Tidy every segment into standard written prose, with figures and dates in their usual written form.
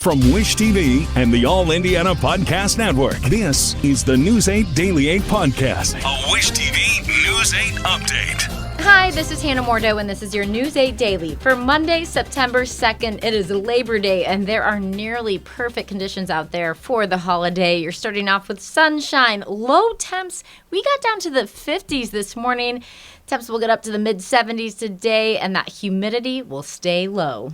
From Wish TV and the All Indiana Podcast Network, this is the News 8 Daily 8 Podcast, a Wish TV News 8 update. Hi, this is Hannah Mordo, and this is your News 8 Daily. For Monday, September 2nd, it is Labor Day, and there are nearly perfect conditions out there for the holiday. You're starting off with sunshine, low temps. We got down to the 50s this morning. Temps will get up to the mid-70s today, and that humidity will stay low.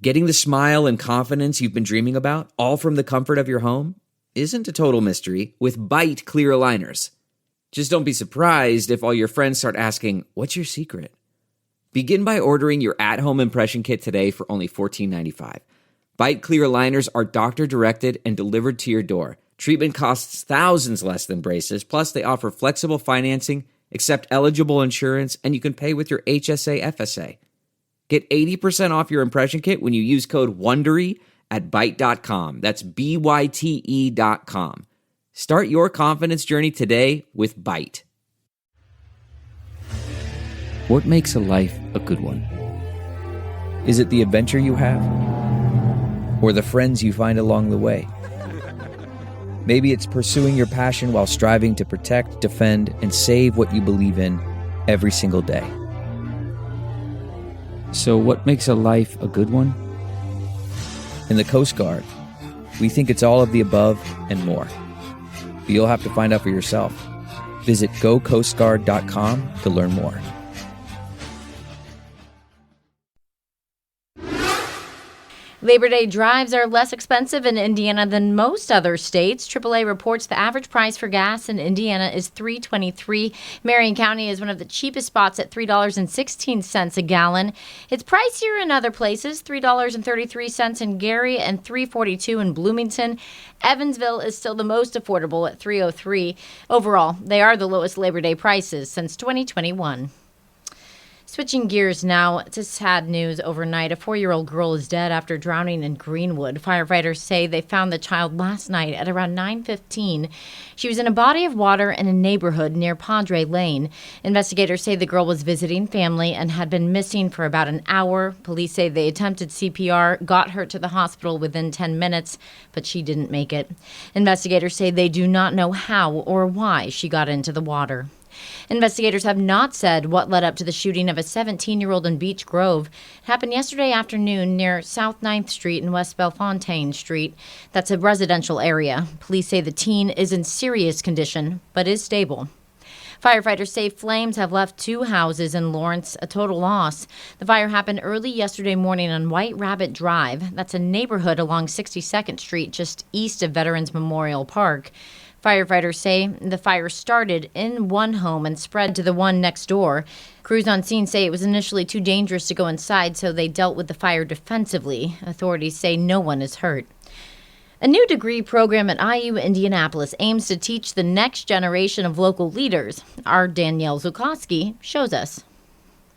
Getting the smile and confidence you've been dreaming about, all from the comfort of your home, isn't a total mystery with Bite clear aligners. Just don't be surprised if all your friends start asking, what's your secret? Begin by ordering your at-home impression kit today for only $14.95. Bite clear aligners are doctor-directed and delivered to your door. Treatment costs thousands less than braces, plus they offer flexible financing, accept eligible insurance, and you can pay with your HSA FSA. Get 80% off your impression kit when you use code WONDERY at Byte.com. That's BYTE.com. Start your confidence journey today with Byte. What makes a life a good one? Is it the adventure you have? Or the friends you find along the way? Maybe it's pursuing your passion while striving to protect, defend, and save what you believe in every single day. So what makes a life a good one? In the Coast Guard, we think it's all of the above and more. But you'll have to find out for yourself. Visit gocoastguard.com to learn more. Labor Day drives are less expensive in Indiana than most other states. AAA reports the average price for gas in Indiana is $3.23. Marion County is one of the cheapest spots at $3.16 a gallon. It's pricier in other places, $3.33 in Gary and $3.42 in Bloomington. Evansville is still the most affordable at $3.03. Overall, they are the lowest Labor Day prices since 2021. Switching gears now to sad news overnight. A 4-year-old girl is dead after drowning in Greenwood. Firefighters say they found the child last night at around 9:15. She was in a body of water in a neighborhood near Padre Lane. Investigators say the girl was visiting family and had been missing for about an hour. Police say they attempted CPR, got her to the hospital within 10 minutes, but she didn't make it. Investigators say they do not know how or why she got into the water. Investigators have not said what led up to the shooting of a 17-year-old in Beech Grove. It happened yesterday afternoon near South 9th Street and West Bellefontaine Street. That's a residential area. Police say the teen is in serious condition, but is stable. Firefighters say flames have left 2 houses in Lawrence, a total loss. The fire happened early yesterday morning on White Rabbit Drive. That's a neighborhood along 62nd Street, just east of Veterans Memorial Park. Firefighters say the fire started in one home and spread to the one next door. Crews on scene say it was initially too dangerous to go inside, so they dealt with the fire defensively. Authorities say no one is hurt. A new degree program at IU Indianapolis aims to teach the next generation of local leaders. Our Danielle Zukoski shows us.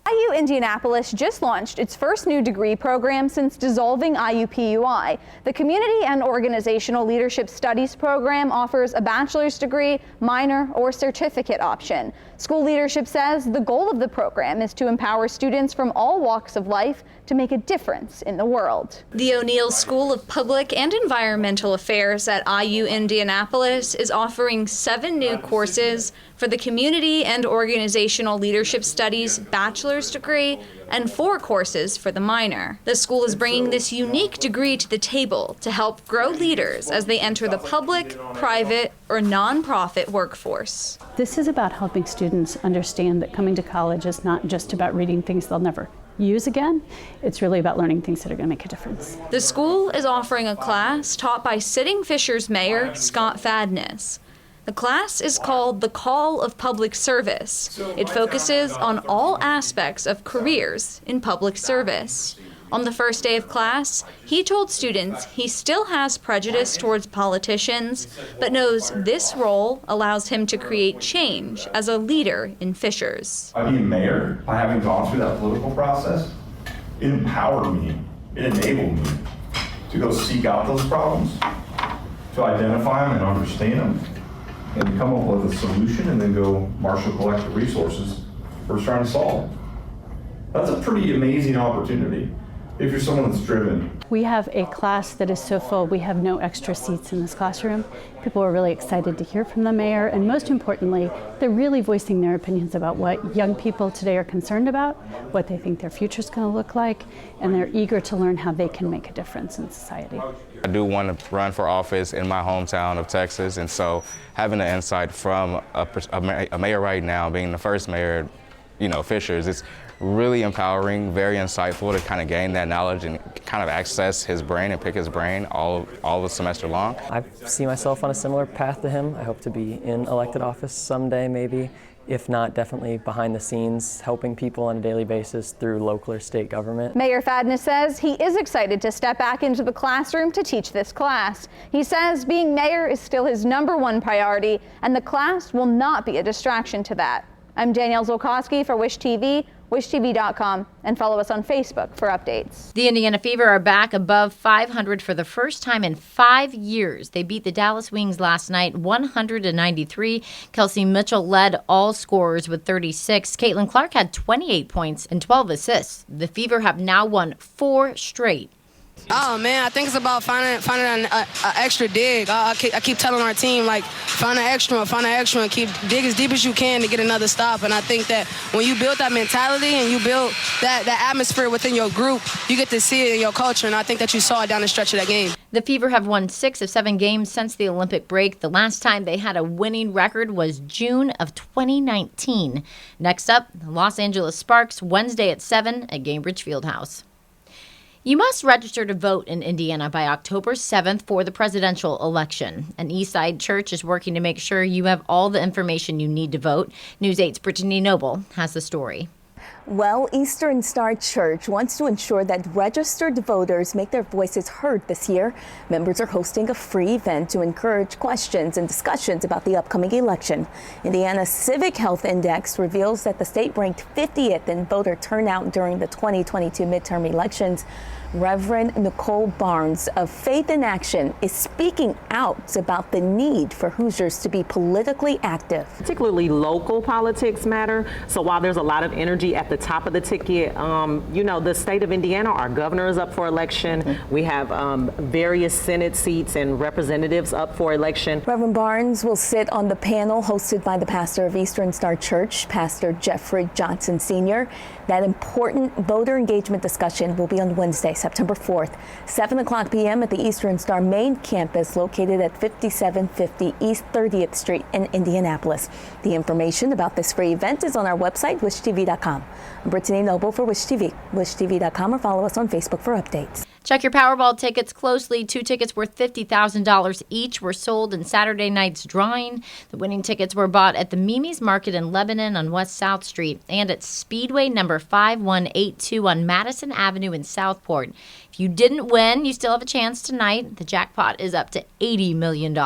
IU Indianapolis just launched its first new degree program since dissolving IUPUI. The Community and Organizational Leadership Studies program offers a bachelor's degree, minor, or certificate option. School leadership says the goal of the program is to empower students from all walks of life to make a difference in the world. The O'Neill School of Public and Environmental Affairs at IU Indianapolis is offering 7 new courses for the Community and Organizational Leadership Studies bachelor's degree and 4 courses for the minor. The school is bringing this unique degree to the table to help grow leaders as they enter the public, private, or nonprofit workforce. This is about helping students understand that coming to college is not just about reading things they'll never use again. It's really about learning things that are going to make a difference. The school is offering a class taught by sitting Fishers Mayor Scott Fadness. The class is called The Call of Public Service. It focuses on all aspects of careers in public service. On the first day of class, he told students he still has prejudice towards politicians, but knows this role allows him to create change as a leader in Fishers. By being mayor, by having gone through that political process, it empowered me, it enabled me to go seek out those problems, to identify them and understand them, and to come up with a solution and then go marshal collective resources for trying to solve it. That's a pretty amazing opportunity if you're someone that's driven. We have a class that is so full, we have no extra seats in this classroom. People are really excited to hear from the mayor, and most importantly, they're really voicing their opinions about what young people today are concerned about, what they think their future is going to look like, and they're eager to learn how they can make a difference in society. I do want to run for office in my hometown of Texas, and so having the insight from a mayor right now, being the first mayor, Fishers, it's really empowering, very insightful to kind of gain that knowledge and kind of access his brain and pick his brain all the semester long. I see myself on a similar path to him. I hope to be in elected office someday, maybe. If not, definitely behind the scenes, helping people on a daily basis through local or state government. Mayor Fadness says he is excited to step back into the classroom to teach this class. He says being mayor is still his #1 priority, and the class will not be a distraction to that. I'm Danielle Zolkowski for Wish TV, wishtv.com, and follow us on Facebook for updates. The Indiana Fever are back above 500 for the first time in 5 years. They beat the Dallas Wings last night, 100-93. Kelsey Mitchell led all scorers with 36. Caitlin Clark had 28 points and 12 assists. The Fever have now won 4 straight. Oh, man, I think it's about finding an extra dig. I keep telling our team, find an extra and dig as deep as you can to get another stop. And I think that when you build that mentality and you build that atmosphere within your group, you get to see it in your culture. And I think that you saw it down the stretch of that game. The Fever have won 6 of 7 games since the Olympic break. The last time they had a winning record was June of 2019. Next up, the Los Angeles Sparks, Wednesday at 7 at Gainbridge Fieldhouse. You must register to vote in Indiana by October 7th for the presidential election. An Eastside church is working to make sure you have all the information you need to vote. News 8's Brittany Noble has the story. Well, Eastern Star Church wants to ensure that registered voters make their voices heard this year. Members are hosting a free event to encourage questions and discussions about the upcoming election. Indiana's Civic Health Index reveals that the state ranked 50th in voter turnout during the 2022 midterm elections. Reverend Nicole Barnes of Faith in Action is speaking out about the need for Hoosiers to be politically active. Particularly local politics matter. So while there's a lot of energy at the top of the ticket, the state of Indiana, our governor is up for election. Mm-hmm. We have various Senate seats and representatives up for election. Reverend Barnes will sit on the panel hosted by the pastor of Eastern Star Church, Pastor Jeffrey Johnson Sr. That important voter engagement discussion will be on Wednesday, September 4th, 7:00 p.m. at the Eastern Star main campus located at 5750 East 30th Street in Indianapolis. The information about this free event is on our website, wishtv.com. I'm Brittany Noble for Wish TV, wishtv.com, or follow us on Facebook for updates. Check your Powerball tickets closely. 2 tickets worth $50,000 each were sold in Saturday night's drawing. The winning tickets were bought at the Mimi's Market in Lebanon on West South Street and at Speedway number 5182 on Madison Avenue in Southport. If you didn't win, you still have a chance tonight. The jackpot is up to $80 million.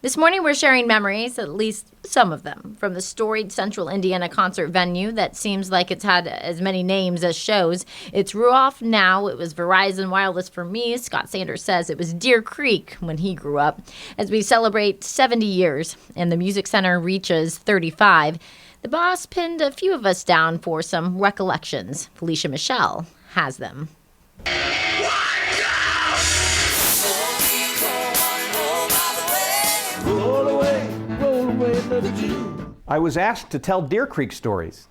This morning, we're sharing memories, at least some of them, from the storied Central Indiana concert venue that seems like it's had as many names as shows. It's Ruoff now. It was Verizon Wireless for me. Scott Sanders says it was Deer Creek when he grew up. As we celebrate 70 years and the Music Center reaches 35, the boss pinned a few of us down for some recollections. Felicia Michelle has them. I was asked to tell Deer Creek stories.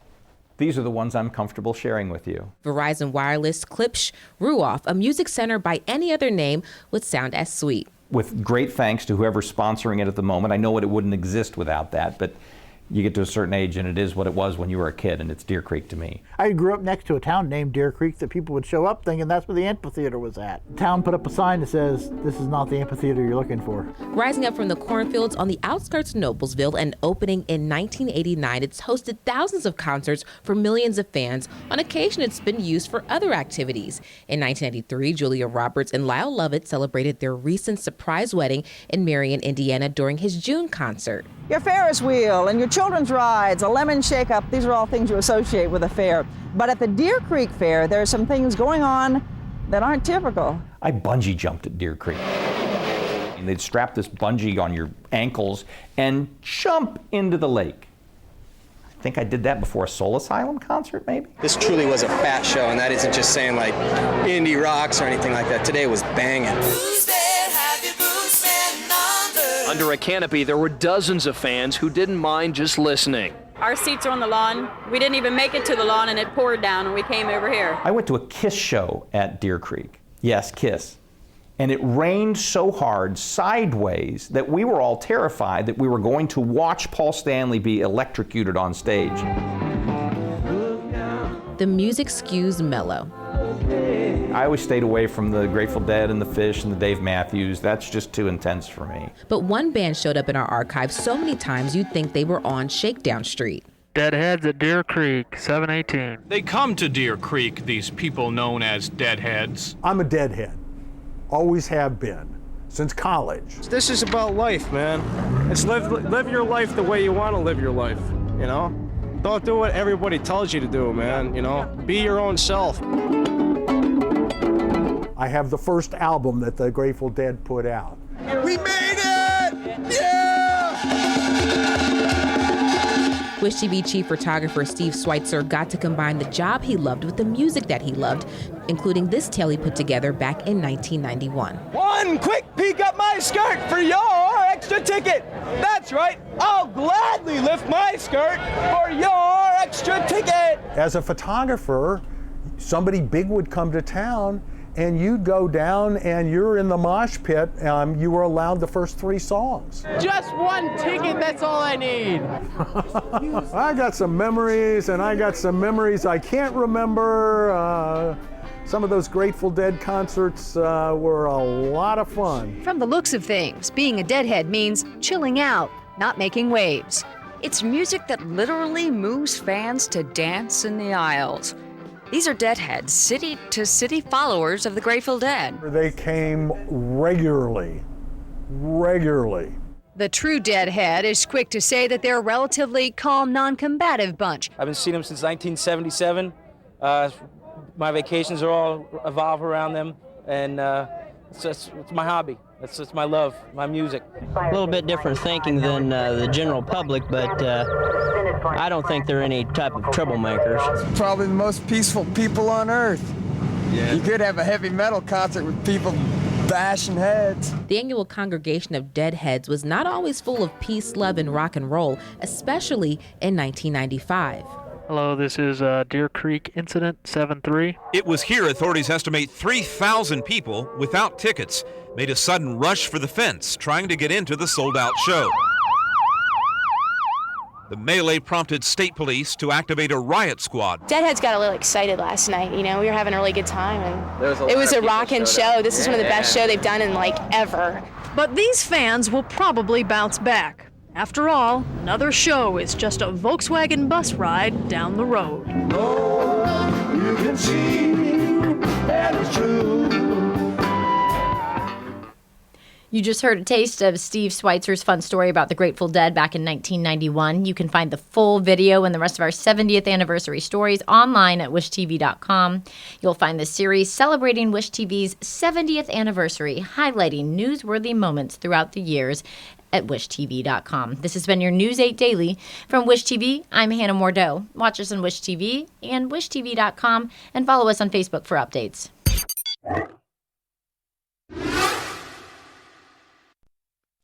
These are the ones I'm comfortable sharing with you. Verizon Wireless Klipsch Ruoff, a music center by any other name, would sound as sweet. With great thanks to whoever's sponsoring it at the moment. I know it wouldn't exist without that, but you get to a certain age and it is what it was when you were a kid, and it's Deer Creek to me. I grew up next to a town named Deer Creek that people would show up thinking that's where the amphitheater was at. The town put up a sign that says, "This is not the amphitheater you're looking for." Rising up from the cornfields on the outskirts of Noblesville and opening in 1989, it's hosted thousands of concerts for millions of fans. On occasion, it's been used for other activities. In 1993, Julia Roberts and Lyle Lovett celebrated their recent surprise wedding in Marion, Indiana during his June concert. Your Ferris wheel and your children's rides, a lemon shake-up, these are all things you associate with a fair. But at the Deer Creek Fair, there are some things going on that aren't typical. I bungee jumped at Deer Creek. And they'd strap this bungee on your ankles and jump into the lake. I think I did that before a Soul Asylum concert, maybe. This truly was a fat show, and that isn't just saying like indie rocks or anything like that. Today was banging. Under a canopy, there were dozens of fans who didn't mind just listening. Our seats are on the lawn. We didn't even make it to the lawn, and it poured down, and we came over here. I went to a Kiss show at Deer Creek. Yes, Kiss. And it rained so hard sideways that we were all terrified that we were going to watch Paul Stanley be electrocuted on stage. The music skews mellow. I always stayed away from the Grateful Dead and the Fish and the Dave Matthews. That's just too intense for me. But one band showed up in our archive so many times you'd think they were on Shakedown Street. Deadheads at Deer Creek, 718. They come to Deer Creek, these people known as Deadheads. I'm a Deadhead. Always have been, since college. This is about life, man. It's live your life the way you want to live your life, you know? Don't do what everybody tells you to do, man, you know? Be your own self. I have the first album that the Grateful Dead put out. We made it! Yeah! Wish TV chief photographer Steve Schweitzer got to combine the job he loved with the music that he loved, including this tale he put together back in 1991. One quick peek up my skirt for your extra ticket. That's right, I'll gladly lift my skirt for your extra ticket. As a photographer, somebody big would come to town and you'd go down and you're in the mosh pit. You were allowed the first 3 songs. Just one ticket, that's all I need. I got some memories, and I got some memories I can't remember. Some of those Grateful Dead concerts were a lot of fun. From the looks of things, being a Deadhead means chilling out, not making waves. It's music that literally moves fans to dance in the aisles. These are Deadheads, city-to-city followers of the Grateful Dead. They came regularly. The true Deadhead is quick to say that they're a relatively calm, non-combative bunch. I've been seeing them since 1977. My vacations are all evolve around them, and it's my hobby. It's my love, my music. A little bit different thinking than the general public, but I don't think they're any type of troublemakers. Probably the most peaceful people on earth. Yeah. You could have a heavy metal concert with people bashing heads. The annual congregation of Deadheads was not always full of peace, love, and rock and roll, especially in 1995. Hello, this is Deer Creek Incident 7-3. It was here authorities estimate 3,000 people without tickets made a sudden rush for the fence trying to get into the sold-out show. The melee prompted state police to activate a riot squad. Deadheads got a little excited last night. You know, we were having a really good time, and it was a rockin' show. This is one of the best show they've done in like ever. But these fans will probably bounce back. After all, another show is just a Volkswagen bus ride down the road. Oh, you can see that it's true. You just heard a taste of Steve Schweitzer's fun story about the Grateful Dead back in 1991. You can find the full video and the rest of our 70th anniversary stories online at wishtv.com. You'll find the series celebrating Wish TV's 70th anniversary, highlighting newsworthy moments throughout the years at wishtv.com. This has been your News 8 Daily. From Wish TV, I'm Hannah Mordeau. Watch us on Wish TV and wishtv.com, and follow us on Facebook for updates.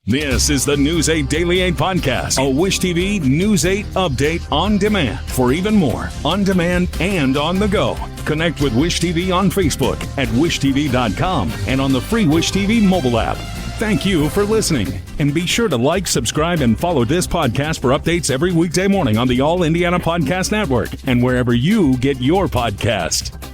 This is the News 8 Daily 8 podcast, a Wish TV News 8 update on demand. For even more, on demand and on the go, connect with Wish TV on Facebook at wishtv.com and on the free Wish TV mobile app. Thank you for listening, and be sure to like, subscribe, and follow this podcast for updates every weekday morning on the All Indiana Podcast Network and wherever you get your podcast.